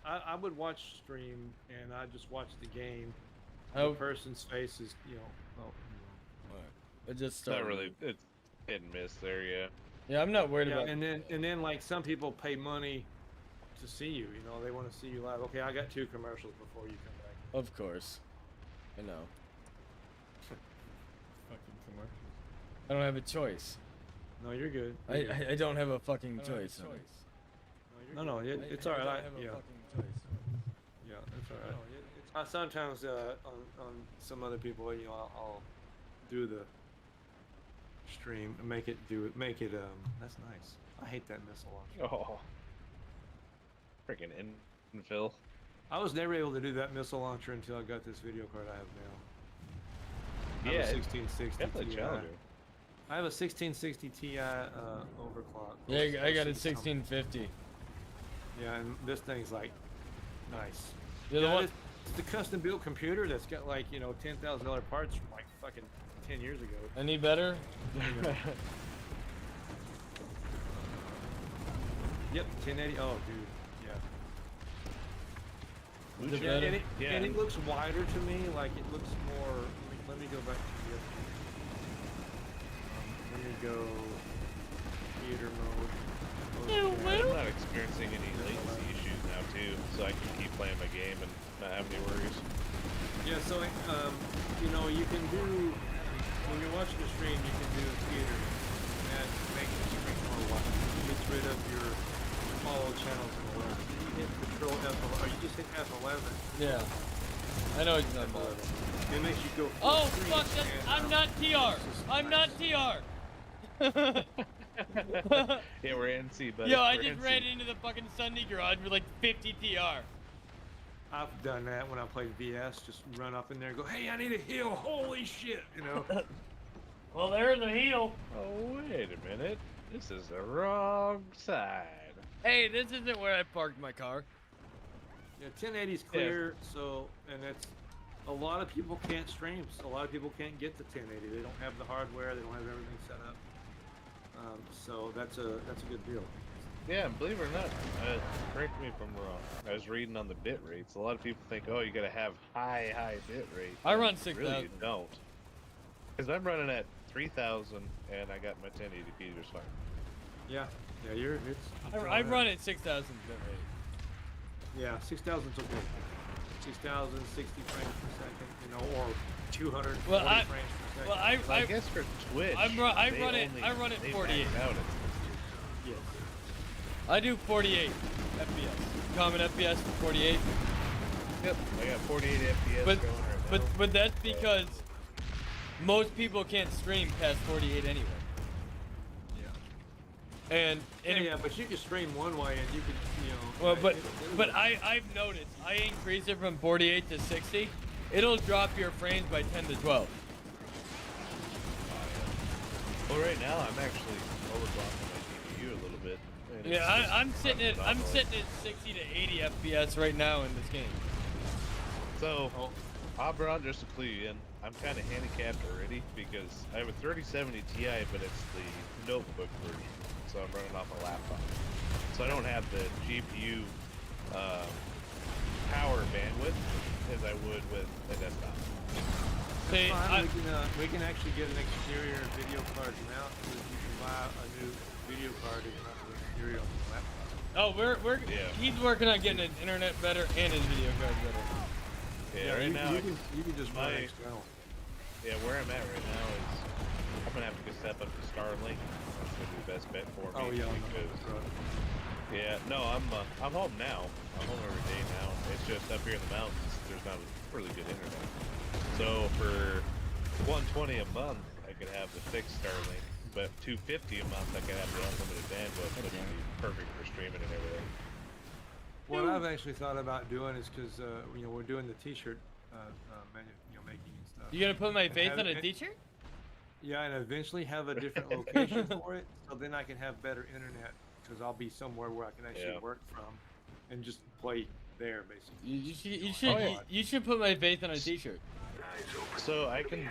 I would watch stream and I just watch the game. Oh. The person's face is, you know. Oh, It just It's not started. really. It's hit and miss there. Yeah. Yeah, I'm not worried yeah, about. and then like some people pay money to see you. You know, they want to see you live. Okay, I got 2 commercials before you come back. Of course. I know. Fucking commercials. I don't have a choice. No, you're good. I don't have a fucking choice. No, it's all right. I don't have a Yeah, fucking choice. yeah, it's all right. Sometimes on some other people, you know, I'll do the stream and make it That's nice. I hate that missile launcher. Oh. Freaking infill. I was never able to do that missile launcher until I got this video card I have now. I Yeah, have a it's 1660 definitely Ti. challenging. I have a 1660 Ti overclock. Yeah, I got a 1650. Yeah, and this thing's like nice. You're the Yeah, one. it's the custom built computer that's got like, you know, $10,000 parts from like fucking 10 years ago. Any better? Yep, 1080. Oh, dude, yeah. Is it Yeah, better? and it looks wider to me. Like it looks more. Let me go back to the other. Let me go theater mode. I'm not experiencing any latency issues now too, so I can keep playing my game and not have any worries. Yeah, so you know, you can do when you're watching the stream, you can do theater and make the screen more wide. It gets rid of your follow channels and whatever. You hit Control F11, or you just hit F11. Yeah. I know what you're talking about. F11. It makes you go. full Oh screen fuck! and, I'm not TR. I'm not TR. Yeah, we're NC, buddy. Yo, I We're just NC. ran into the fucking Sunday garage with like 50 TR. I've done that when I played VS. Just run up in there and go, "Hey, I need a heal! Holy shit!" You know. Well, there's a heal. Oh, wait a minute. This is the wrong side. Hey, this isn't where I parked my car. Yeah, 1080 is clear. So, and it's a lot of people can't stream. A lot of people can't get the 1080. They don't have the hardware. They don't have everything set up. So that's a good deal. Yeah, and believe it or not, correct me if I'm wrong. I was reading on the bit rates. A lot of people think, oh, you gotta have high bit rate. I run And 6,000. Really, you don't. Because I'm running at 3,000, and I got my 1080p just fine. Yeah, yeah, I run at 6,000 bit rate. Yeah, 6,000's okay. 6,000, 60 frames per second, you know, or 240 Well, frames per second. Well, I guess for Twitch, I run it they 48. max out at 60. Yes. I do 48 FPS. Common FPS for 48. Yep, I got 48 FPS But going right now. but that's because most people can't stream past 48 anyway. Yeah. And Yeah, but you can stream one way and you can, you know. well, but I've noticed I increase it from 48 to 60. It'll drop your frames by 10 to 12. Well, right now I'm actually overclocking my GPU a little bit. and it's Yeah, just I'm sitting at phenomenal. 60 to 80 FPS right now in this game. So, Abron, just to clue you in, I'm kind of handicapped already because I have a 3070 Ti, but it's the notebook version, so I'm running off a laptop. So I don't have the GPU power bandwidth as I would with a desktop. See, we can actually get an exterior video card mount so that you can buy a new video card and run the exterior on the laptop. oh, Yeah. he's working on getting his internet better and his video card better. Yeah, right now, you can just run external. yeah, where I'm at right now is I'm gonna have to go step up to Starlink. That's gonna be the best bet for me. Oh yeah, because yeah, no, I'm home now. I'm home every day now. It's just up here in the mountains, there's not really good internet. So for $120 a month, I could have the fixed Starlink, but $250 a month, I could have the unlimited bandwidth, which would be perfect for streaming and everything. What I've actually thought about doing is because you know, we're doing the T-shirt making and stuff. You gonna put my And face have on a it- t-shirt? Yeah, and eventually have a different location for it, so then I can have better internet because I'll be somewhere where I can actually Yeah. work from, and just play there basically. You should put my face on a t-shirt. So I can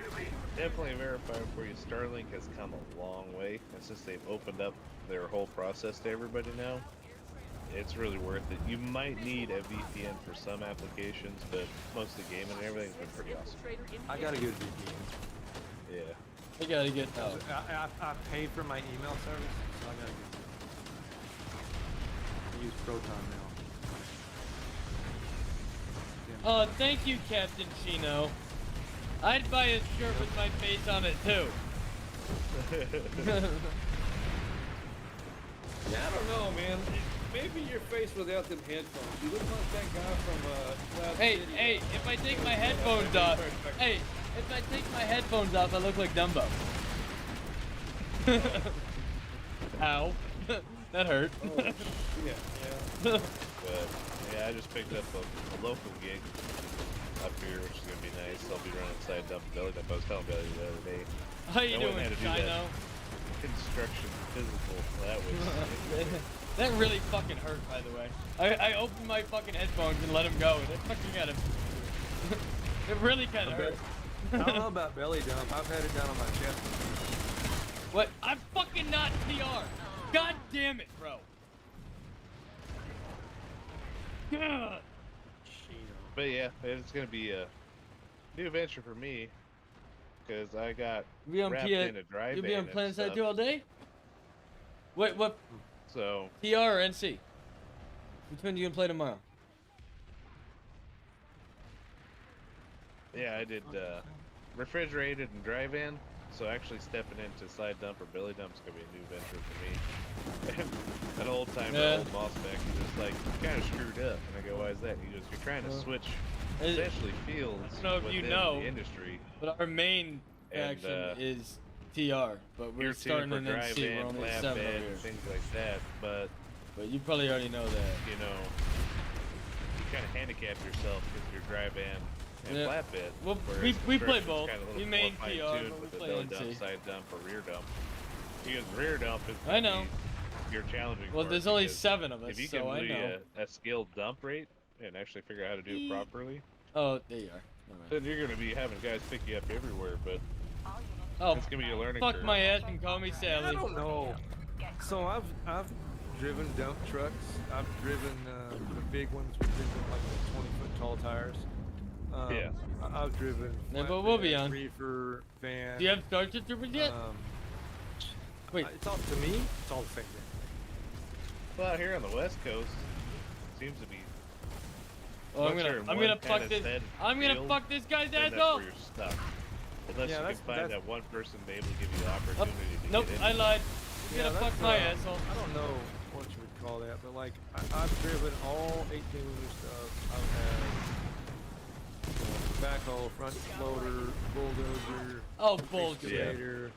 definitely verify for you, Starlink has come a long way, and since they've opened up their whole process to everybody now, it's really worth it. You might need a VPN for some applications, but most of the gaming and everything's been pretty awesome. I got a good VPN. Yeah. I gotta get that. I pay for my email service, so I gotta get it. I use Proton now. Oh, thank you, Captain Chino. I'd buy a shirt with my face on it too. Yeah, I don't know, man. Maybe your face without them headphones. You look like that guy from Cloud Hey, City. hey, if I take my headphones off, hey, if I take my headphones off, I look like Dumbo. Ow. That hurt. Oh, shit, yeah. But yeah, I just picked up a local gig up here, which is gonna be nice. I'll be running side dump and belly dump. I was telling Belly the other day. How you I went doing, and had to do Chino? that construction physical. That was That really fucking hurt, by the way. I opened my fucking headphones and let them go, and it fucking got him. It really kind of hurt. I don't know about belly dump. I've had it down on my chest. What? I'm fucking not TR. God damn it, bro. God. But yeah, it's gonna be a new venture for me because I got You be on wrapped P- in a drive You be on van Planet and Side stuff. 2 all day? What So TR or NC? Which one you gonna play tomorrow? yeah, I did refrigerated and dry van. So actually stepping into side dump or belly dump is gonna be a new venture for me. An old timer, Yeah. old boss back, he was like, "You kind of screwed up," and I go, "Why is that?" And he goes, "You're trying to switch essentially fields I don't know if you within know, the industry." But our main And, faction is TR, but we're You're starting for an dry NC. We're van, only flat 7 bed, over here. things like that. But But you probably already know that. you know, you kind of handicap yourself with your dry van and Yeah. flatbed. Well, whereas we play construction's both. kinda a little We more main PR, fine-tuned but we with the play belly NC. dump, side dump, or rear dump. Because rear dump is I know. you're challenging. Well, part there's only because 7 of us, if you so can I do know. a skilled dump rate and actually figure out how to do it properly, Oh, there you are. Never mind. then you're going to be having guys pick you up everywhere. But Oh, it's going to be a learning fuck curve. my ass and call me I Sally. don't know. So I've driven dump trucks. I've driven the big ones with like the 20-foot tall tires. Yeah. I've driven. Yeah, but we'll be flatbed, on. Reefer, van. Do you have Starship Troopers yet? Wait. It's all to me. It's all the same thing. Well, out here on the West Coast, seems to be. Oh, I'm once you're gonna in one fuck kinda this. said I'm gonna field, fuck this guy's then ass that's off. where you're stuck. Unless Yeah, you can that's- find that one person to be able to give you the Oh, opportunity to nope, get in. I lied. You're gonna that's, fuck my asshole. I don't know what you would call that, but like I've driven all 18-wheeler stuff. I've had backhoe, front loader, bulldozer, Oh, bullshit. excavator.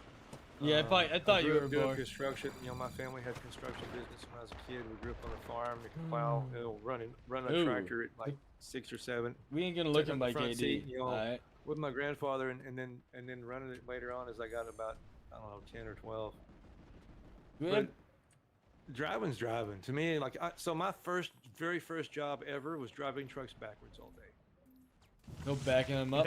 Yeah, I thought you grew were up doing bored. construction. You know, my family had construction business when I was a kid. We grew up on a farm. You could plow, run a Ooh. tractor at like 6 or 7 We ain't gonna look Sit at on my the front KD. seat, you know, Alright. with my grandfather, and then running it later on as I got about, I don't know, 10 or 12. But driving's driving to me. Like so, my very first job ever was driving trucks backwards all day Go backing him up.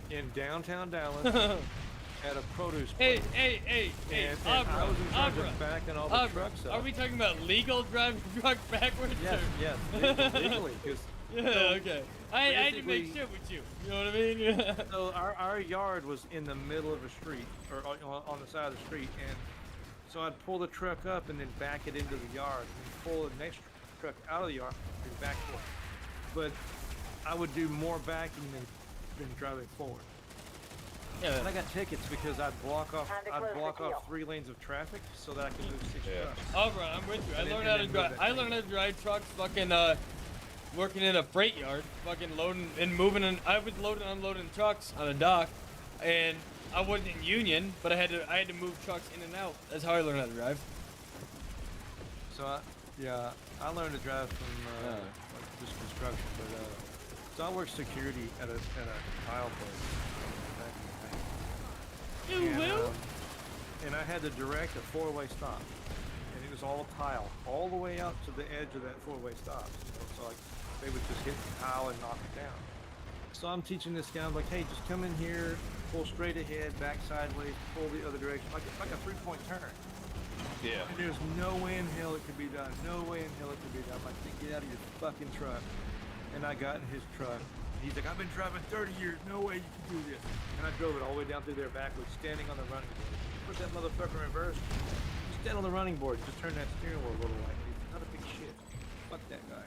in downtown Dallas at a produce Hey, place. hey, And I Abra, was in charge Abra, of backing all the Abra. trucks up. Are we talking about legal driving truck backwards? Yes, or- yes, legally, because Yeah, okay. I had to make basically- shit with you. You know what I mean? so our yard was in the middle of a street, or on the side of the street, and so I'd pull the truck up and then back it into the yard, and then pull the next truck out of the yard and back forward. But I would do more backing than driving forward. And I yeah. got tickets because I'd block off 3 lanes of traffic so that I could move 6 Yeah. trucks. Oh, bro, I'm with you. I And then- learned and how to then drive. move that I learned how to drive trucks. Fucking working in a freight yard. Fucking loading and moving. And I was loading and unloading trucks on a dock, and I wasn't in union, but I had to move trucks in and out. That's how I learned how to drive. So I learned to drive from Yeah. like just construction, but so I worked security at a tile place back in the day. You will? And I had to direct a 4-way stop, and it was all tile, all the way out to the edge of that 4-way stop. So like they would just hit the tile and knock it down. So I'm teaching this guy, I'm like, hey, just come in here, pull straight ahead, back sideways, pull the other direction, like a 3-point turn. Yeah. And there's no way in hell it could be done. No way in hell it could be done. I'm like, get out of your fucking truck. And I got in his truck. He's like, I've been driving 30 years. No way you can do this. And I drove it all the way down through there backwards, standing on the running board. Put that motherfucker in reverse. Just stand on the running board. Just turn that steering wheel a little way. He's not a big shit. Fuck that guy.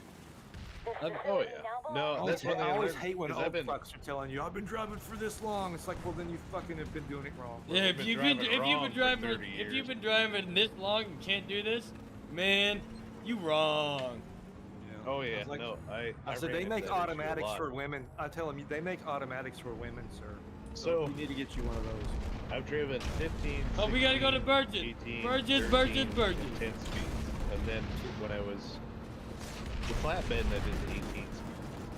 Oh yeah. No, that's one thing I always learned, hate when 'cause old fucks are telling you, I've been driving for this long. It's like, well, then you fucking have been doing it wrong. Yeah, We've been driving wrong for 30 if you've years. been driving this long and can't do this, man, you wrong. Yeah. Oh I yeah, was like- no, I said ran they into make that issue a automatics lot. for women. I tell them they make automatics for women, sir. So- we need to get you one of those. I've driven 15. Oh, we gotta go to 16, Burgess. 18, Burgess, 13, Burgess. and 10 speeds, and then when I was the flatbed, I did the 18 speed,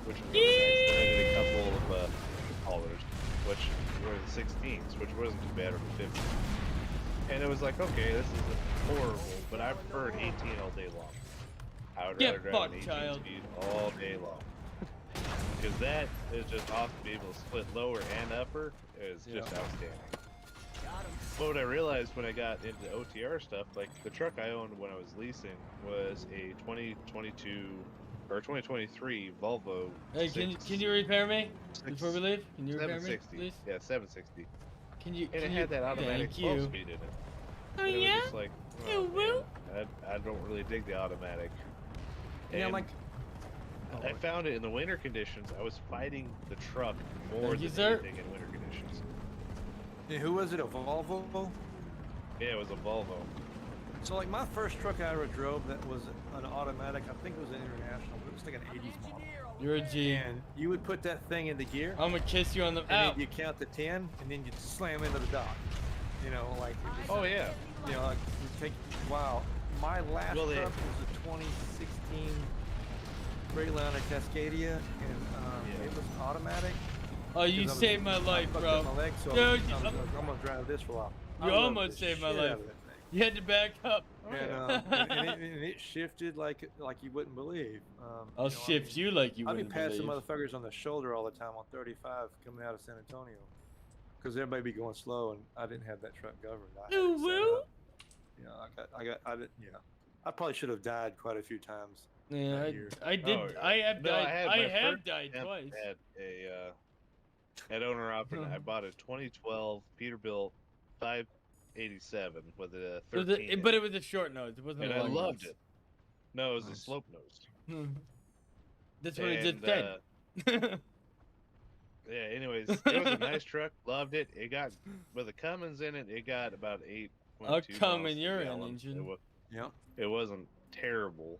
which was really nice. Then I did a couple of haulers, which were the 16s, which wasn't too bad, or the 15s. And it was like, okay, this is horrible, but I preferred 18 all day long. I would Get rather drive fucked, an 18 child. speed all day long. Because that is just awesome to be able to split lower and upper is just outstanding. But what I realized when I got into OTR stuff, like the truck I owned when I was leasing was a 2022 or 2023 Volvo. Hey, can you repair me before we leave? Can you repair me, 760? please? Yeah, 760. Can you? And can it you, had that automatic Thank 12 you. speed in it. Oh And it was yeah. just like, You will? man, I don't really dig the automatic. Yeah, And like. I found it in the winter conditions. I was fighting the truck more Thank you, than sir. anything in winter conditions. Yeah, who was it? A Volvo? Yeah, it was a Volvo. So like my first truck I ever drove that was an automatic. I think it was an international, but it was like an 80s model. You're a G. And you would put that thing in the gear, I'm gonna kiss you on the. and Ow. then you count to 10, and then you slam into the dock. You know, like. It was, Oh yeah. You know, like you take. Wow, my last Well, they- truck was a 2016 Freightliner Cascadia, and it was automatic. Oh, you 'cause I was- saved my I life, fucked bro. up my leg, so Dude, I'm gonna drive this for a while. You I love almost the saved my shit life. out of that thing. You had to back up. And it shifted like you wouldn't believe. I'll shift you like you I'd be wouldn't passing believe. motherfuckers on the shoulder all the time on 35 coming out of San Antonio, because everybody be going slow, and I didn't have that truck governed. I had it Ooh, set woo. up. I probably should have died quite a few times. Yeah, that year. I did. Oh, yeah. I have No, died. my I have first died attempt twice. At a at owner operator, I bought a 2012 Peterbilt 587 with a 13. But it was a short nose. It wasn't and a I long loved nose. it. No, it was a Nice. slope nose. That's what it just And, said. Yeah. Anyways, it was a nice truck. Loved it. It got with the Cummins in it. It got about 8.2 A Cummins, miles you're per an gallon. engine. Yep. It wasn't terrible,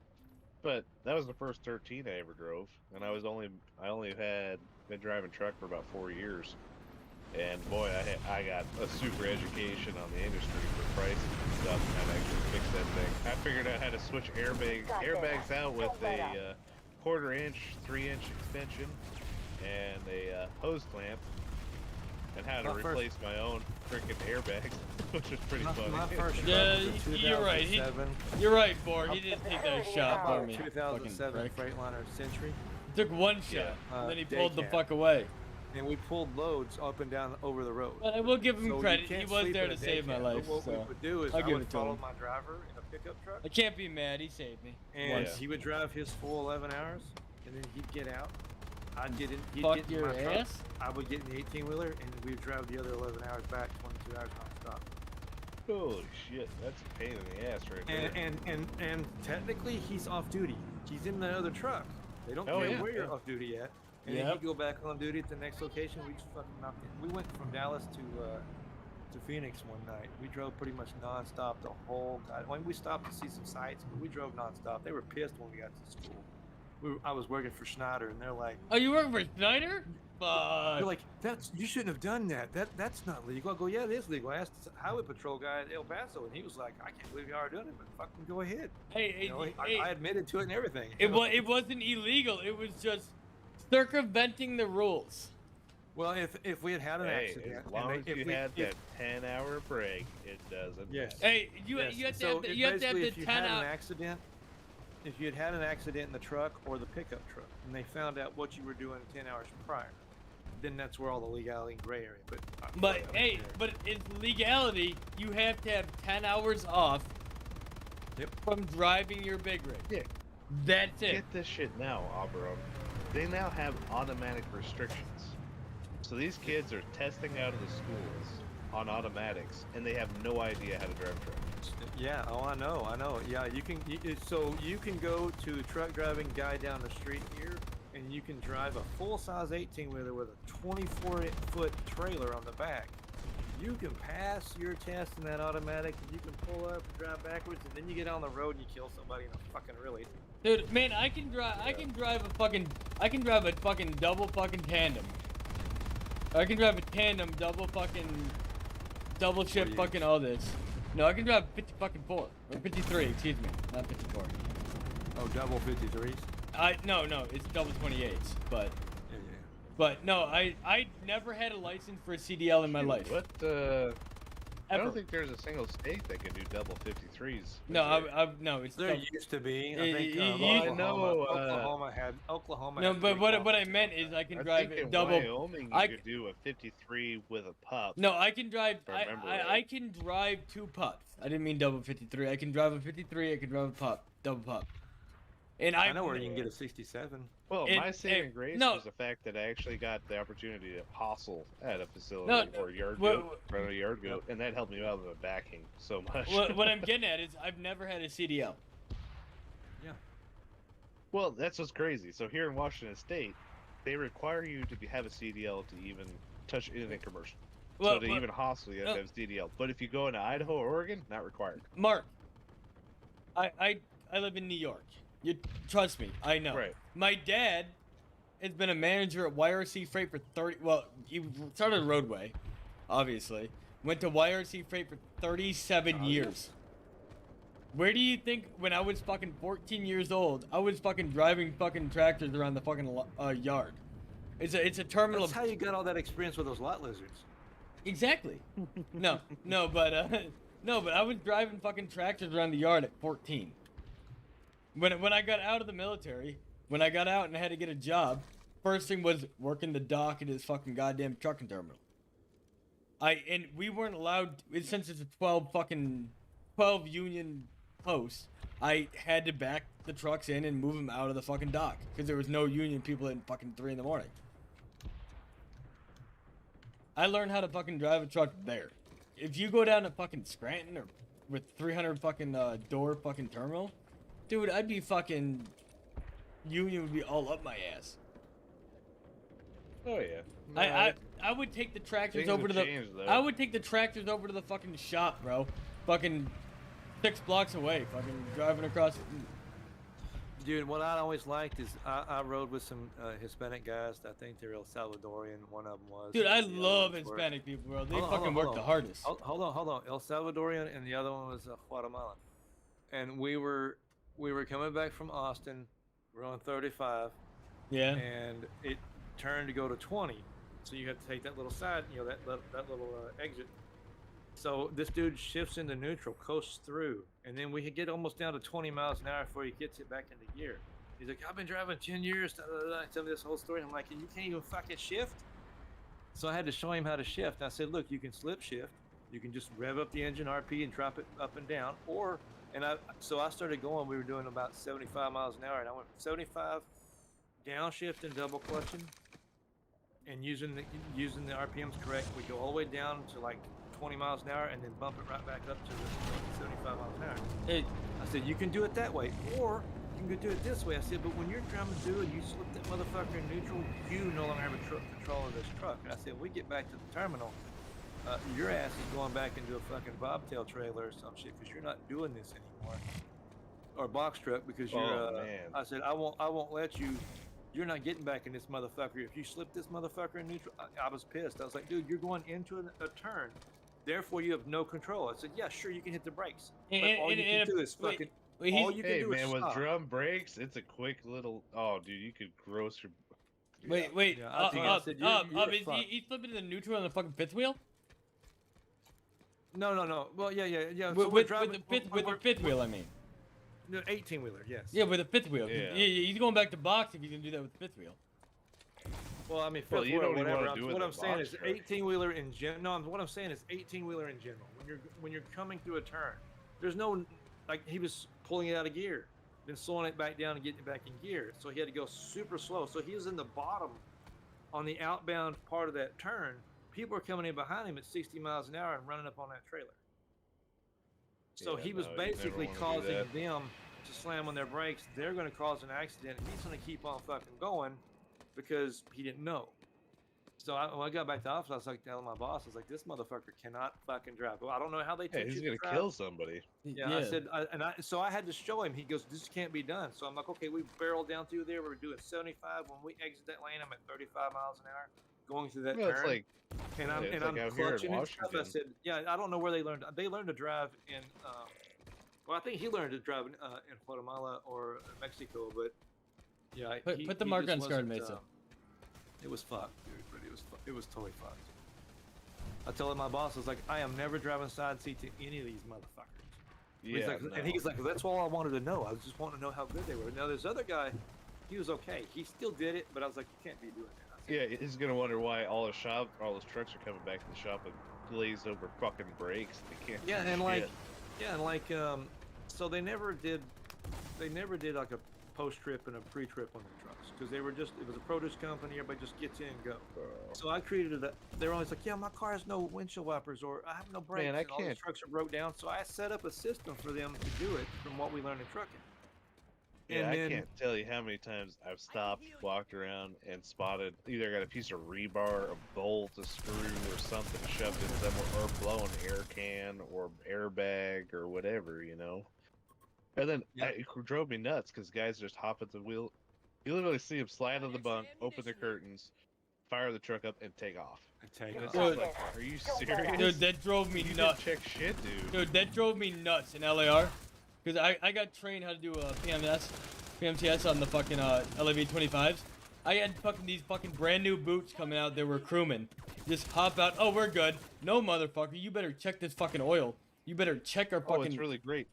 but that was the first 13 I ever drove, and I only had been driving truck for about 4 years, and boy, I got a super education on the industry for pricing and stuff, and I actually fixed that thing. I figured out how to switch airbags out with a quarter-inch, 3-inch extension, and a hose clamp, and how to My first- replace my own freaking airbags, which is pretty funny. My first truck Yeah, was a you're right. 2007. You're right, Bor. He didn't take that shot bought for a me. 2007 Fucking prick. Freightliner Century, He took one shot, Yeah. and then he Day pulled the cab. fuck away. and we pulled loads up and down over the road. But I will give him So you credit. He can't was sleep there in to a day save my cab. life. But what we So would do is I'll I give would it to follow him. my driver in a pickup truck, I can't be mad. He saved me. and Once. he would drive his full 11 hours, and then he'd get out. I'd get in. He'd Fuck get in your my truck, ass. I would get in the 18-wheeler, and we would drive the other 11 hours back, 22 hours nonstop. Holy shit, that's a pain in the ass right there. And technically, he's off duty. He's in the other truck. They don't Oh, care yeah, where you're yeah. off duty at. And then Yep. you go back on duty at the next location. We just fucking knocked it. We went from Dallas to Phoenix one night. We drove pretty much nonstop the whole. We stopped to see some sights, but we drove nonstop. They were pissed when we got to school. I was working for Schneider, and they're like, Oh, you work for Snyder? Fuck. they're like, you shouldn't have done that. That's not legal. I go, yeah, it is legal. I asked the highway patrol guy at El Paso, and he was like, I can't believe you are doing it, but fucking go ahead. Hey, You know, hey, I admitted to it and everything. it wasn't illegal. It was just circumventing the rules. Well, if we had had an Hey, accident, as long as if you we- had if- that 10-hour break, it doesn't Yes. matter. Hey, you yes, have to so have the, it you have to have basically, the if you 10 had an out. accident, if you had an accident in the truck or the pickup truck, and they found out what you were doing 10 hours prior, then that's where all the legality and gray area. But But hey, but it's legality. You have to have 10 hours off Yep. from driving your big rig. Yeah. That's it. Get this shit now, Auburn. They now have automatic restrictions. So these kids are testing out of the schools on automatics, and they have no idea how to drive trucks. Yeah. Oh, I know. Yeah, so you can go to a truck driving guy down the street here, and you can drive a full-size 18-wheeler with a 24-foot trailer on the back. You can pass your test in that automatic, and you can pull up and drive backwards, and then you get on the road and you kill somebody in a fucking really. Dude, man, I can drive a fucking double fucking tandem. I can drive a tandem double shift fucking all this. No, I can drive 50 fucking 4 or 53, excuse me, not 54. Oh, double 53s. No, it's double 28s, but. Yeah. But no, I never had a license for a CDL in my life. What? I Ever. don't think there's a single state that can do double 53s. No, no, it's There double. used to be. I think I know, Oklahoma. No, had but big what laws. I meant is I can I drive think in double. Wyoming, you I could do a 53 with a pup. No, I can drive. If I remember I right. can drive 2 pups. I didn't mean double 53. I can drive a 53. I can drive a pup, double pup. And I know where you can get a 67. Well, And- my saving and- grace no. was the fact that I actually got the opportunity to hostel at a facility No, or yard well, goat, run a yard goat, and that helped me out with my backing so much. what I'm getting at is I've never had a CDL. Yeah. Well, that's what's crazy. So here in Washington State, they require you to have a CDL to even touch anything commercial. So to even hostel, you have to have a CDL. But if you go into Idaho or Oregon, not required. Mark, I live in New York. You trust me, I know. Right. My dad has been a manager at YRC Freight for 30. Well, he started Roadway, obviously. Went to YRC Freight for 37 years. Where do you think when I was fucking 14 years old, I was fucking driving fucking tractors around the fucking yard? It's a terminal. That's how you got all that experience with those lot lizards. Exactly. No, but I was driving fucking tractors around the yard at 14. When I got out of the military, when I got out and I had to get a job, first thing was working the dock at his fucking goddamn trucking terminal. And we weren't allowed, since it's a 12 union post, I had to back the trucks in and move them out of the fucking dock because there was no union people at fucking 3 in the morning. I learned how to fucking drive a truck there. If you go down to fucking Scranton or with 300 fucking door fucking terminal, dude, I'd be fucking union would be all up my ass. Oh yeah. No, I would take the tractors things over to have the changed, though. I would take the tractors over to the fucking shop, bro. Fucking 6 blocks away, fucking driving across. Dude, what I always liked is I rode with some Hispanic guys. I think they're El Salvadorian. One of them was. Dude, I The other love ones were- Hispanic people, bro. They Hold on, fucking hold work on. the hardest. Hold on. El Salvadorian, and the other one was Guatemalan. And we were coming back from Austin. We're on 35, Yeah. and it turned to go to 20. So you have to take that little side, that little exit. So this dude shifts into neutral, coasts through, and then we could get almost down to 20 miles an hour before he gets it back into gear. He's like, I've been driving 10 years. Tell me this whole story. I'm like, you can't even fucking shift. So I had to show him how to shift. And I said, look, you can slip shift. You can just rev up the engine RP and drop it up and down. So I started going. We were doing about 75 miles an hour, and I went 75, downshift and double clutching, and using the RPMs correct. We go all the way down to like 20 miles an hour, and then bump it right back up to the 75 miles an hour. Hey, I said, you can do it that way, or you can do it this way. I said, but when you're driving through and you slip that motherfucker in neutral, you no longer have control of this truck. And I said, we get back to the terminal, your ass is going back into a fucking bobtail trailer or some shit because you're not doing this anymore, or box truck because you're. man. I said, I won't let you. You're not getting back in this motherfucker. If you slip this motherfucker in neutral, I was pissed. I was like, dude, you're going into a turn. Therefore, you have no control. I said, yeah, sure, you can hit the brakes. But all you can do is fucking. All you can Hey do man, is with stop. drum brakes, it's a quick little. Oh, dude, you could gross your. wait. Yeah, I think I said, you're Is fucked. he flipping the neutral on the fucking fifth wheel? No. Well, yeah. So With we're the driving, fifth wheel, I mean. 18 wheeler, yes. Yeah, with the fifth wheel. Yeah. He's going back to box if you can do that with the fifth wheel. Well, I mean, Well, fifth you wheel, don't even whatever. wanna do it What in I'm the saying box is truck. 18 wheeler in general. No, what I'm saying is 18 wheeler in general. When you're coming through a turn, there's no like he was pulling it out of gear, then slowing it back down and getting it back in gear. So he had to go super slow. So he was in the bottom on the outbound part of that turn. People are coming in behind him at 60 miles an hour and running up on that trailer. So Yeah, he was no, you never basically wanna do causing that. them to slam on their brakes. They're going to cause an accident. He's going to keep on fucking going because he didn't know. So when I got back to the office, I was like telling my boss, I was like, this motherfucker cannot fucking drive. Well, I don't know how they Yeah, teach he's you gonna to drive. kill somebody. Yeah, I said, so I had to show him. He goes, this can't be done. So I'm like, okay, we barreled down through there. We were doing 75. When we exit that lane, I'm at 35 miles an hour going through that Well, it's turn. like And yeah, it's I'm like out here in clutching and stuff. I Washington. said, yeah, I don't know where they learned. They learned to drive in, well, I think he learned to drive in Guatemala or Mexico, but yeah, Put the he marker just on Scarred wasn't, Mesa. it was fucked, dude. But it was totally fucked. I told my boss, I was like, I am never driving side seat to any of these motherfuckers. Yeah, Like, and he's like, well, that's all I wanted to know. I was just wanting to know how good they were. Now this other guy, he was okay. He still did it, but I was like, you can't be doing that. I said, yeah, he's gonna wonder why all his trucks are coming back to the shop with glazed over fucking brakes. They can't. yeah, do and shit. so they never did like a post trip and a pre trip on the trucks because it was a produce company. Everybody just gets in and go. So I created they were always like, yeah, my car has no windshield wipers or I have no brakes. Man, I and all these can't- trucks are broke down. So I set up a system for them to do it from what we learned in trucking. Yeah, And I then- can't tell you how many times I've stopped, walked around, and spotted either got a piece of rebar, a bolt, a screw, or something shoved in somewhere, or blown air can or airbag or whatever, you know. And then it drove me nuts because guys just hop at the wheel. You literally see them slide on the bunk, open the curtains, fire the truck up, and take off. And it's Dude. like, are you serious? Dude, that drove me You didn't nuts. check shit, dude. Dude, that drove me nuts in LAR. Because I got trained how to do a PMTS on the fucking LAV 25s. I had these fucking brand new boots coming out. They were crewmen. Just hop out. Oh, we're good. No, motherfucker. You better check this fucking oil. You better check our fucking. Oh, it's really great.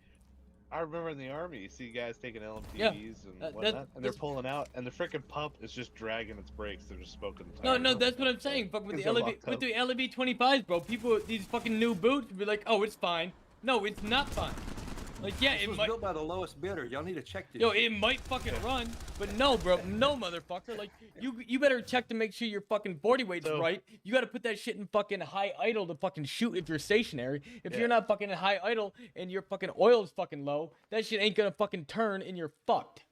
I remember in the army, you see guys taking LMTVs Yeah, and whatnot, and they're pulling out, and the freaking pump is just dragging its brakes. They're just smoking the tires. No, that's what I'm saying. Fuck with the Because they're LAV, locked with up. the LAV 25s, bro. People, these fucking new boots be like, oh, it's fine. No, it's not fine. Like, yeah, This it was might. built by the lowest bidder. Y'all need to check this. Yo, shit. it might fucking run, but no, bro, no, motherfucker. Like, you better check to make sure your fucking 40 weight's So- right. You gotta put that shit in fucking high idle to fucking shoot if you're stationary. If Yeah. you're not fucking in high idle and your fucking oil's fucking low, that shit ain't gonna fucking turn and you're fucked.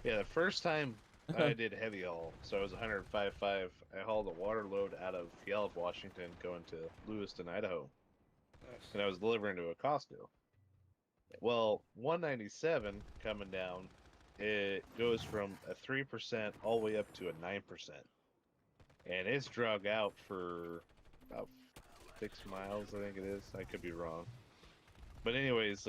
Yeah, the first time I did heavy haul, so I was 105.5. I hauled a water load out of Yelp, Washington, going to Lewiston, Idaho, and I was delivering to a Costco. Well, 197 coming down, it goes from a 3% all the way up to a 9%, and it's drug out for about 6 miles, I think it is. I could be wrong, but anyways,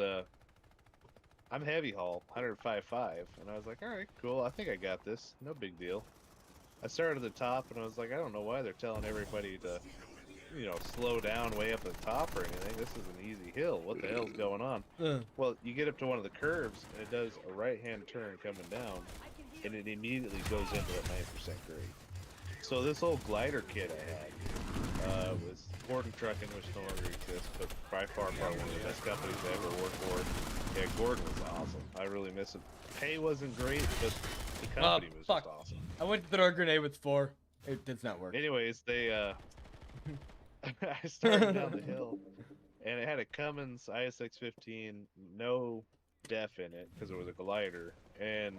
I'm heavy haul, 105.5, and I was like, all right, cool, I think I got this, no big deal. I started at the top, and I was like, I don't know why they're telling everybody to, you know, slow down way up at the top or anything. This is an easy hill. What the hell's going on? Well, you get up to one of the curves, and it does a right-hand turn coming down, and it immediately goes into that 9% grade. So this old glider kit I had was Gordon Trucking, which no longer exists, but by far probably one of the best companies I ever worked for. Yeah, Gordon was awesome. I really miss him. Pay wasn't great, but the company was fuck. just awesome. I went to throw a grenade with 4. It did not work. Anyways, I started down the hill, and it had a Cummins ISX-15, no def in it because it was a glider, and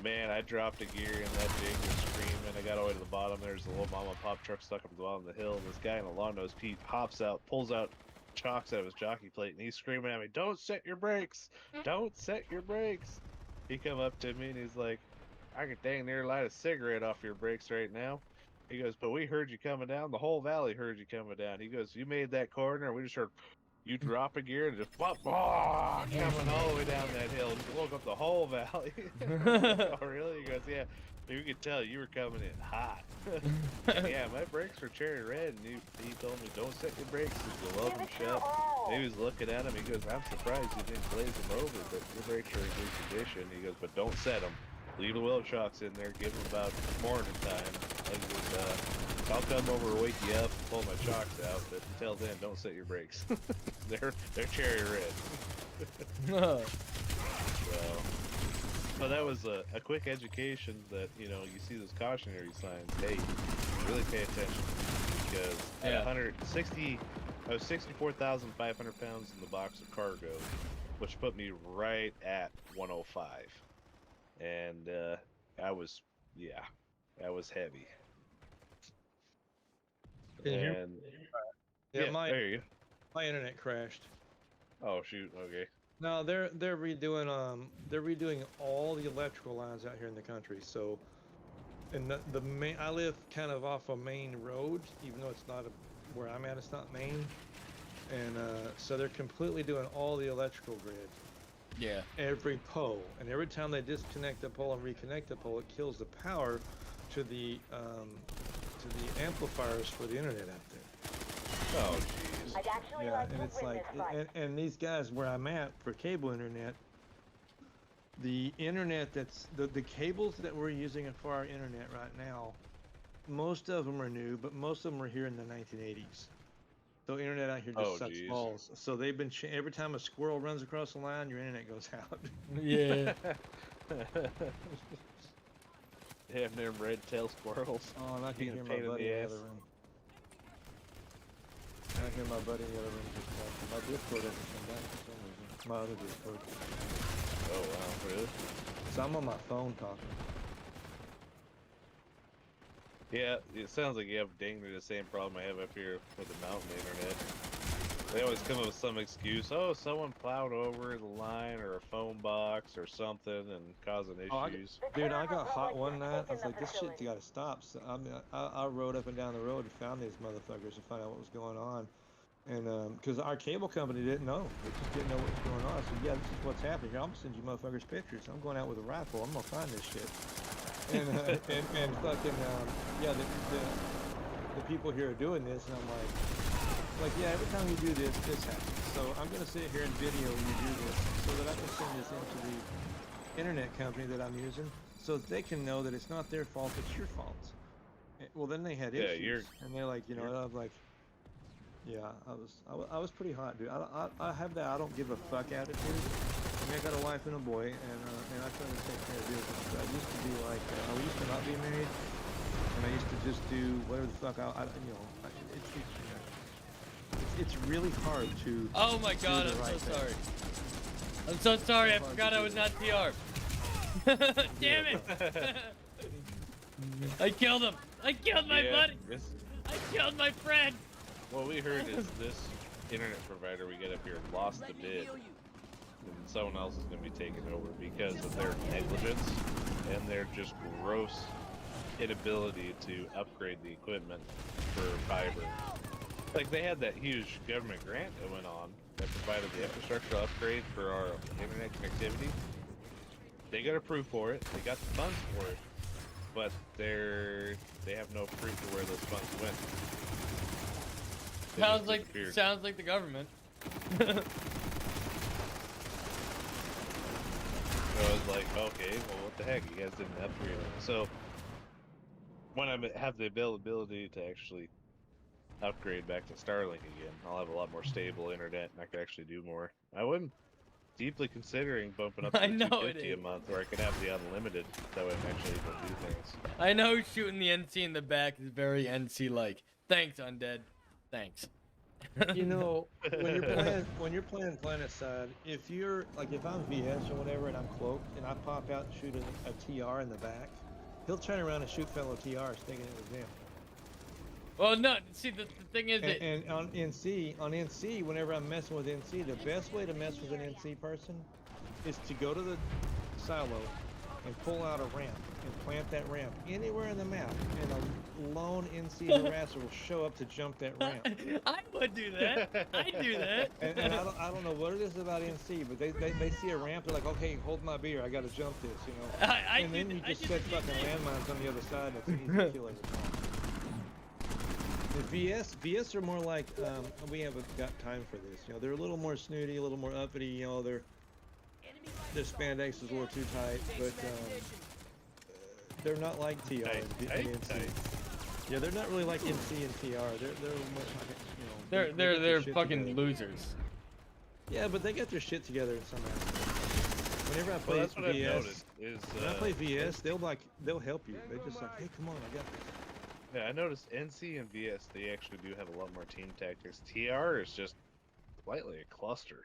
man, I dropped a gear and that thing was screaming. I got all the way to the bottom. There's a little mom and pop truck stuck up at the bottom of the hill. This guy in a long nose Pete hops out, pulls out chocks out of his jockey plate, and he's screaming at me, "Don't set your brakes! Don't set your brakes!" He come up to me and he's like, "I could dang near light a cigarette off your brakes right now." He goes, "But we heard you coming down. The whole valley heard you coming down." He goes, "You made that corner, and we just heard you drop a gear and just bop, bop, coming all the way down that hill. You woke up the whole valley." Oh, really? He goes, "Yeah. You could tell you were coming in hot." Yeah, my brakes were cherry red, and he told me, "Don't set your brakes because you love them shut." And he was looking at him. He goes, "I'm surprised you didn't glaze them over, but your brakes are in good condition." He goes, "But don't set them." leave the wheel shocks in there, give them about morning time. I'll come over, wake you up, pull my chocks out, but until then, don't set your brakes. they're cherry red. So, but that was a quick education that, you know, you see those cautionary signs. Hey, really pay attention, because at 160, I was 64,500 pounds in the box of cargo, which put me right at 105, and that was heavy. Can you hear me? And Yeah, there you go. my internet crashed. Oh shoot, okay. No, they're redoing all the electrical lines out here in the country. So, and the main, I live kind of off a main road, even though it's not where I'm at, it's not main. And so they're completely doing all the electrical grid. Yeah. Every pole, and every time they disconnect the pole and reconnect the pole, it kills the power to the amplifiers for the internet out there. Oh jeez. I'd actually Yeah, like and to it's like, witness fight. and these guys where I'm at for cable internet, the internet that's the cables that we're using for our internet right now, most of them are new, but most of them are here in the 1980s. So internet out here just sucks balls. So they've been every time a squirrel runs across the line, your internet goes out. Yeah. Having them red-tailed squirrels. Oh, and I can Being a hear my pain in buddy the in the ass. other room. I hear my buddy in the other room just talking. My Discord hasn't come back for some reason. My other Discord. Oh wow, really? So I'm on my phone talking. Yeah, it sounds like you have dang near the same problem I have up here with the mountain internet. They always come up with some excuse. Oh, someone plowed over the line or a phone box or something and causing issues. Dude, I got hot one night. I was like, this shit's got to stop. So I rode up and down the road and found these motherfuckers to find out what was going on. And because our cable company didn't know. They just didn't know what was going on. I said, yeah, this is what's happening here. I'm going to send you motherfuckers pictures. I'm going out with a rifle. I'm going to find this shit. And fucking, yeah, the people here are doing this. And I'm like, yeah, every time you do this, this happens. So I'm going to sit here and video you do this so that I can send this into the internet company that I'm using so that they can know that it's not their fault, it's your fault. Well, then they had issues. And they're like, you know, I'm like, yeah, I was pretty hot, dude. I have that I don't give a fuck attitude. I mean, I got a wife and a boy, and I try to take care of business. But I used to be like, I used to not be married, and I used to just do whatever the fuck it's really hard to. Oh my god, I'm so sorry. I'm so sorry, I forgot I was not TR. Damn it! I killed him! I killed my buddy! I killed my friend! What we heard is this internet provider we get up here lost the bid, and someone else is going to be taking over because of their negligence and their just gross inability to upgrade the equipment for fiber. Like, they had that huge government grant that went on that provided the infrastructure upgrade for our internet connectivity. They got approved for it, they got the funds for it, but they have no proof of where those funds went. Sounds like the government. So I was like, okay, well, what the heck? You guys didn't upgrade it. So when I have the availability to actually upgrade back to Starlink again, I'll have a lot more stable internet, and I can actually do more. I wouldn't deeply considering bumping up to $250 a month, where I could have the unlimited, that way I'm actually able to do things. I know shooting the NC in the back is very NC-like. Thanks, Undead. Thanks. You know, when you're playing PlanetSide, if I'm VS or whatever and I'm cloaked and I pop out and shoot a TR in the back, he'll turn around and shoot fellow TRs thinking it was him. Well, no, see, the thing is that... And on NC, whenever I'm messing with NC, the best way to mess with an NC person is to go to the silo and pull out a ramp and plant that ramp anywhere in the map, and a lone NC harasser will show up to jump that ramp. I would do that. I'd do that. And I don't know what it is about NC, but they see a ramp, they're like, okay, hold my beer, I gotta jump this, you know. And then you just set fucking landmines on the other side, and it's easy to kill every time. The VS are more like, we haven't got time for this, you know. They're a little more snooty, a little more uppity, you know. Their spandex is a little too tight, but They're not like TR and NC. Yeah, they're not really like NC and TR. They're much like, you know. they got their They're shit fucking together. losers. Yeah, but they got their shit together in some aspects. Whenever I Well, play that's what I've VS, noticed is when I play VS, they'll help you. They're just like, hey, come on, I got this. yeah, I noticed NC and VS they actually do have a lot more team tactics. TR is just slightly a cluster.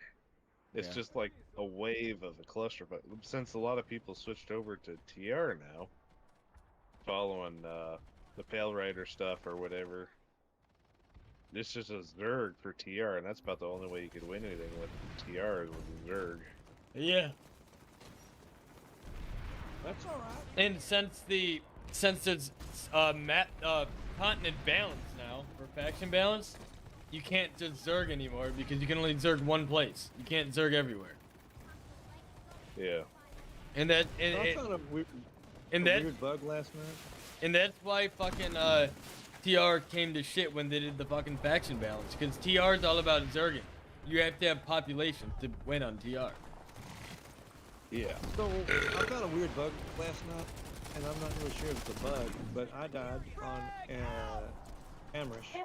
It's Yeah. just like a wave of a cluster. But since a lot of people switched over to TR now, following the Pale Rider stuff or whatever, it's just a Zerg for TR, and that's about the only way you could win anything with TR is with a Zerg. Yeah. That's all right. And since there's map continent balance now for faction balance, you can't just Zerg anymore because you can only Zerg one place. You can't Zerg everywhere. Yeah. And that I found a weird bug last night. and that's why fucking TR came to shit when they did the fucking faction balance, because TR is all about Zerging. You have to have population to win on TR. Yeah. So I found a weird bug last night, and I'm not really sure if it's a bug, but I died on Amrish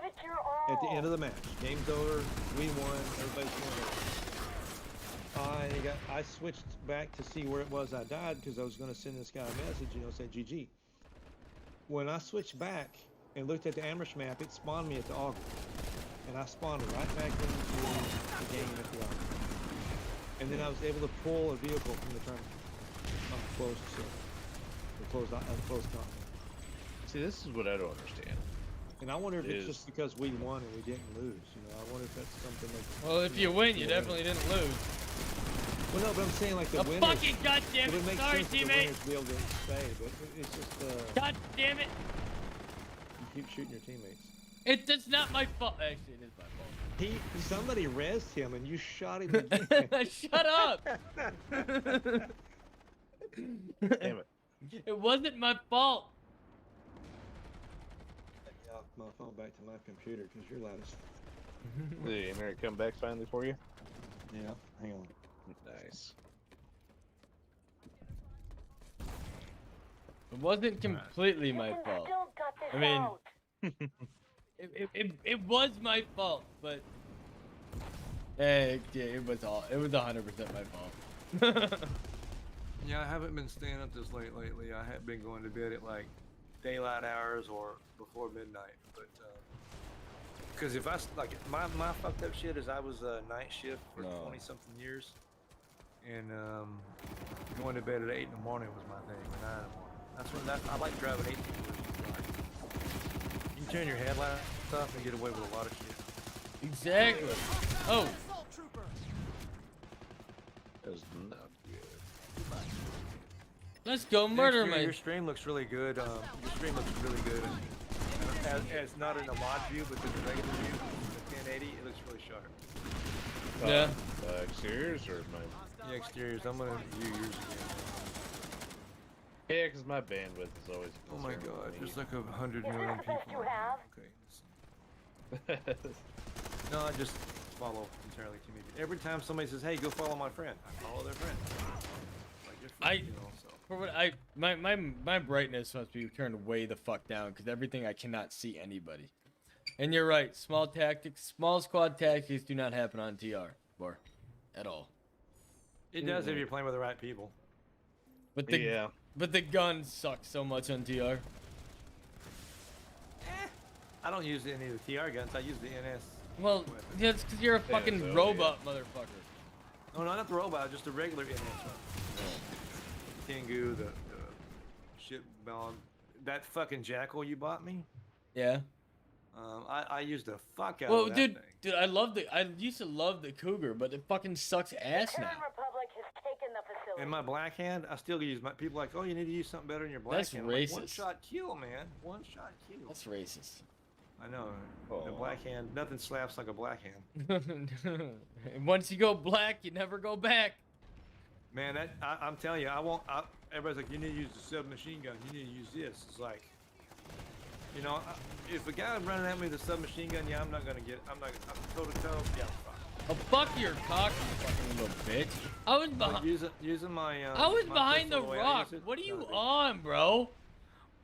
at the end of the match. Game's over, we won, everybody's going over. I switched back to see where it was I died because I was going to send this guy a message, you know, say GG. When I switched back and looked at the Amrish map, it spawned me at the auger, and I spawned right back into the game at the auger. And then I was able to pull a vehicle from the tournament on closed continent. See, this is what I don't understand. And I wonder if it's just because we won and we didn't lose. You know, I wonder if that's something that. Well, if you win, you definitely didn't lose. Well, no, but I'm saying like the Oh, winners. fucking goddamn It would it! make Sorry, sense for the teammate. winners to be able to stay, but it's just God damn it! you keep shooting your teammates. It's not my fault. Actually, it is my fault. Somebody rezzed him and you shot him again. Shut up! Damn it. It wasn't my fault. Yeah, my phone back to my computer because you're loud as. Did the internet come back finally for you? Yeah, hang on. Nice. It wasn't completely my fault. I mean, it was my fault, but yeah, it was 100% my fault. Yeah, I haven't been staying up this late lately. I have been going to bed at like daylight hours or before midnight. But because if I like my fucked up shit is I was a night shift for 20 something years, and going to bed at 8 in the morning was my thing. Or 9 in the morning. I like driving 18 wheelers. You can turn your headlights off and get away with a lot of shit. Exactly. Oh. That was not good. Let's go murder Next, my. your stream looks really good. Your stream looks really good. As not in a mod view, but in the regular view, the 1080, it looks really sharp. Yeah. Exteriors or my? The exteriors, I'm gonna view yours again. Yeah, because my bandwidth is always. Oh my god, there's like 100 million people. Okay. No, I just follow entirely too many. Every time somebody says, "Hey, go follow my friend," I follow their friend. Like your friend, you know, so. For what my brightness must be turned way the fuck down because everything I cannot see anybody. And you're right, small squad tactics do not happen on TR, or at all. It does if you're playing with the right people. But the guns suck so much on TR. I don't use any of the TR guns. I use the NS. Well, weapons. that's because you're a fucking so, robot, motherfucker. No, not the robot. Just a regular NS one. Tengu, the shit bomb. That fucking jackal you bought me. Yeah. I used the fuck out Well, of that dude, thing. I used to love the Cougar, but it fucking sucks ass now. In my black hand, I still use my people like, oh, you need to use something better in your black That's hand. I'm like, racist. one shot kill, man. One shot kill. That's racist. I know. The black hand, nothing slaps like a black hand. Once you go black, you never go back. Man, I'm telling you, everybody's like, you need to use the submachine gun. You need to use this. It's like, you know, if a guy running at me with a submachine gun, yeah, I'm not gonna get it. I'm toe to toe. Yeah, fine. Oh, fuck your cock, you fucking little bitch. I was behind. Using my. I was my behind the pistol way I rock. use it, What are you not a big- on, bro?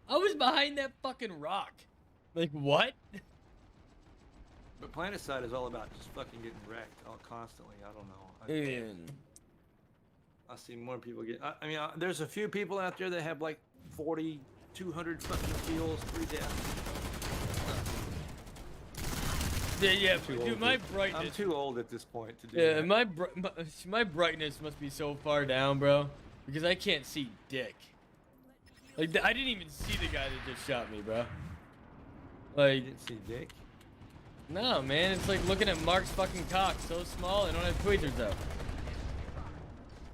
I was behind that fucking rock. Like, what? But Planetside is all about just fucking getting wrecked constantly. I don't know. I see more people get. I mean, there's a few people out there that have like 40, 200 fucking kills, 3 deaths. Yeah, Too dude, old my to- brightness. I'm too old at this point to do Yeah, that. my brightness must be so far down, bro, because I can't see dick. Like, I didn't even see the guy that just shot me, bro. You Like, didn't see Dick? no, man, it's like looking at Mark's fucking cock, so small, I don't have tweezers out.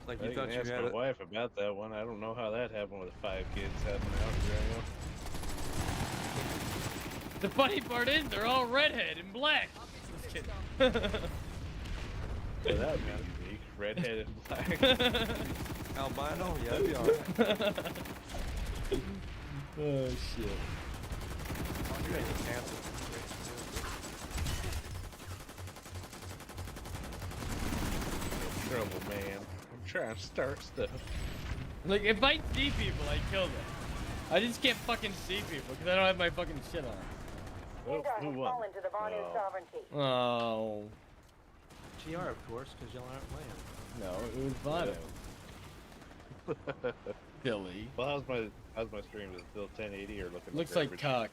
Like I you thought can you ask had my a, wife about that one. I don't know how that happened with 5 kids having out here. The funny part is, they're all redhead and black. Just kidding. Yeah, that would be unique. Redhead and black. albino? Yeah, that'd be alright. Oh, shit. You're gonna get canceled. Trouble, man. I'm trying to start stuff. Like, if I see people, I kill them. I just can't fucking see people because I don't have my fucking shit on. Oh, who won? fallen to the Vanu Oh. sovereignty. Oh. GR, of course, because y'all aren't playing. No, it was Vano. Billy. Well, how's my stream? Is it still 1080 or looking? Looks like cock.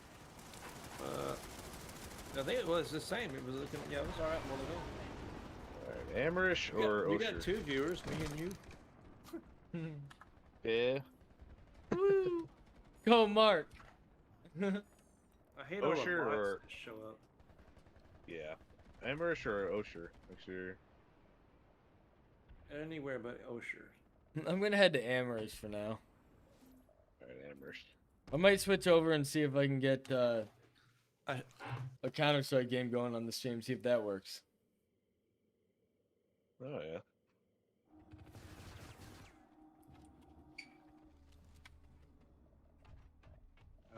I think it was the same. It was looking. Yeah, it was alright. Well, Alright, Amerish or we Osher? got 2 viewers, me and you. Yeah. Go, Mark. I hate all the bots Osher or- that show up. Yeah. Amerish or Osher? Make sure. Anywhere but Osher. I'm gonna head to Amherst for now. Alright, Amerish. I might switch over and see if I can get I- a Counter-Strike game going on the stream, see if that works. Oh yeah.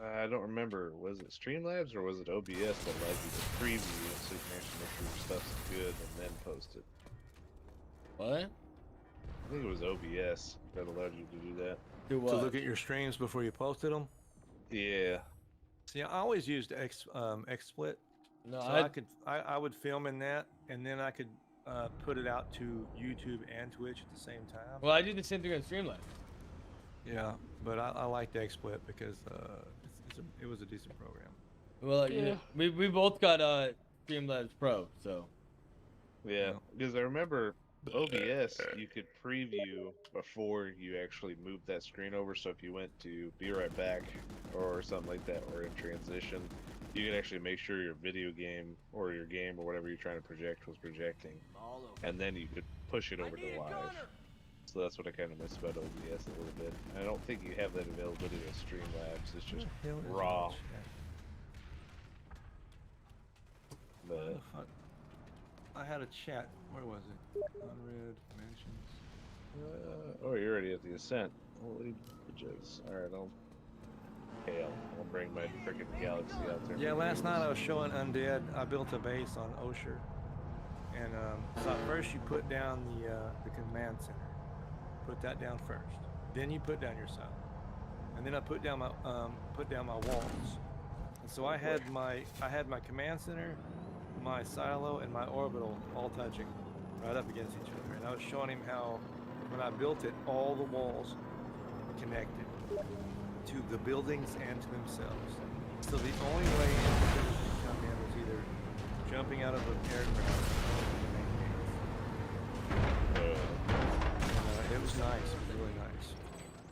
I don't remember. Was it Streamlabs or was it OBS that allowed you to preview so you can actually make sure your stuff's good and then post it? What? I think it was OBS that allowed you to do that. Do what? To look at your streams before you posted them. Yeah. See, I always used XSplit, No, so I would film in that, and then I could put it out to YouTube and Twitch at the same time. well, I do the same thing on Streamlabs. Yeah, but I liked XSplit because it was a decent program. Well, you know, we both got Streamlabs Pro, so. Yeah. Because I remember OBS, you could preview before you actually moved that screen over. So if you went to be right back or something like that, or in transition, you could actually make sure your video game or your game or whatever you're trying to project was projecting. And then you could push it over to live. So that's what I kind of miss about OBS a little bit. I don't think you have that availability with Streamlabs. It's just raw. But I had a chat. Where was it? Unread mentions. oh, you're already at the ascent. Holy bitches. Alright, I'll bring my freaking galaxy out there. Yeah, last night I was showing Undead. I built a base on Osher, and so at first you put down the command center. Put that down first. Then you put down your silo, and then I put down my walls. And so I had my command center, my silo, and my orbital all touching right up against each other. And I was showing him how when I built it, all the walls connected to the buildings and to themselves. So the only way infantry could come in was either jumping out of an aircraft or the main base. It was nice. It was really nice.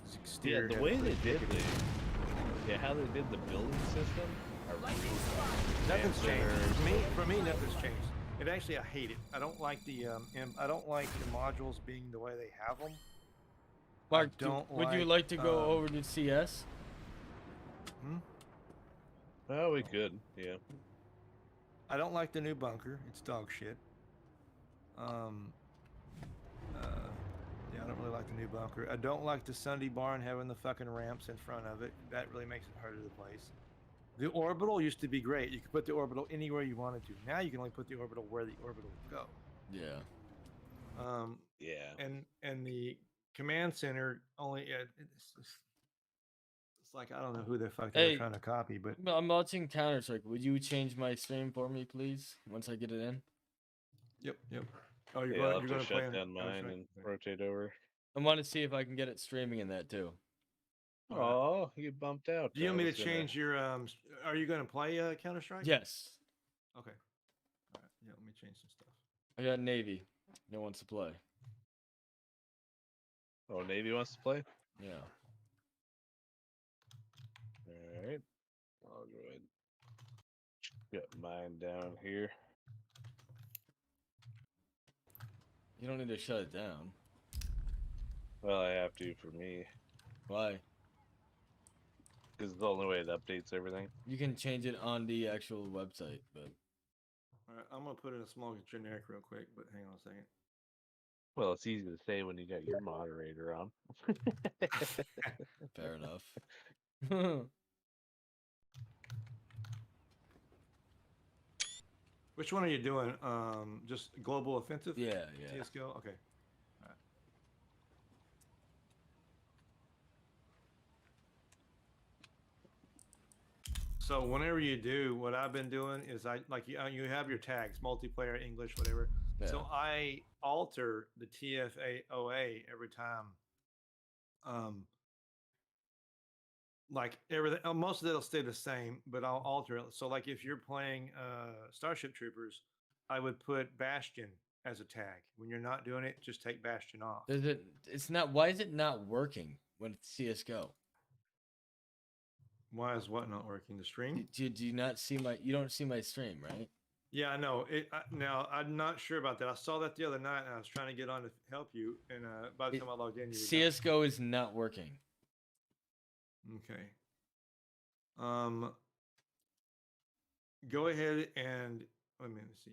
This yeah, exterior the had way pretty they did thick- how they did the building system, I really Nothing's Command changed. centers. For me, nothing's changed. It actually, I hate it. I don't like the I don't like the modules being the way they have them. Mark, would you like to go over to CS? Oh, we could, yeah. I don't like the new bunker. It's dog shit. Yeah, I don't really like the new bunker. I don't like the Sunday barn having the fucking ramps in front of it. That really makes it harder to place. The orbital used to be great. You could put the orbital anywhere you wanted to. Now you can only put the orbital where the orbital will go. Yeah. Yeah. And the command center only It's like I don't know who the fuck they were Hey, trying to copy, but I'm watching Counter Strike. Would you change my stream for me, please? Once I get it in, yep, yep. Oh, Yeah, I'll have you're to going to play shut on down mine Counter-Strike? and Okay. rotate over. I want to see if I can get it streaming in that too. All right. Oh, you bumped out. Do you I want me to was gonna. change your Are you going to play Counter Strike? Yes, Okay. All right. Yeah, let me change some stuff. I got Navy. No wants to play. Oh, Navy wants to play. Yeah. All right. I'll go ahead. Get mine down here. You don't need to shut it down. Well, I have to for me Why? because it's the only way it updates everything. You can change it on the actual website, but All right. I'm going to put in a small generic real quick, but hang on a second. Well, it's easy to say when you got your moderator on. fair enough. Which one are you doing? Just global offensive? yeah, yeah. CSGO? Okay. All right. So whenever you do, what I've been doing is you have your tags, multiplayer, English, whatever. So Yeah. I alter the TFAOA every time. Like everything, most of it'll stay the same, but I'll alter it. So like if you're playing Starship Troopers, I would put Bastion as a tag. When you're not doing it, just take Bastion off. Does it? It's not. Why is it not working when it's CS:GO? Why is what not working? The stream? Do you not see my? You don't see my stream, right? Yeah, I know. Now I'm not sure about that. I saw that the other night, and I was trying to get on to help you, and by the time I logged in, you were gone. CS:GO is not working. Okay. Go ahead and let me see.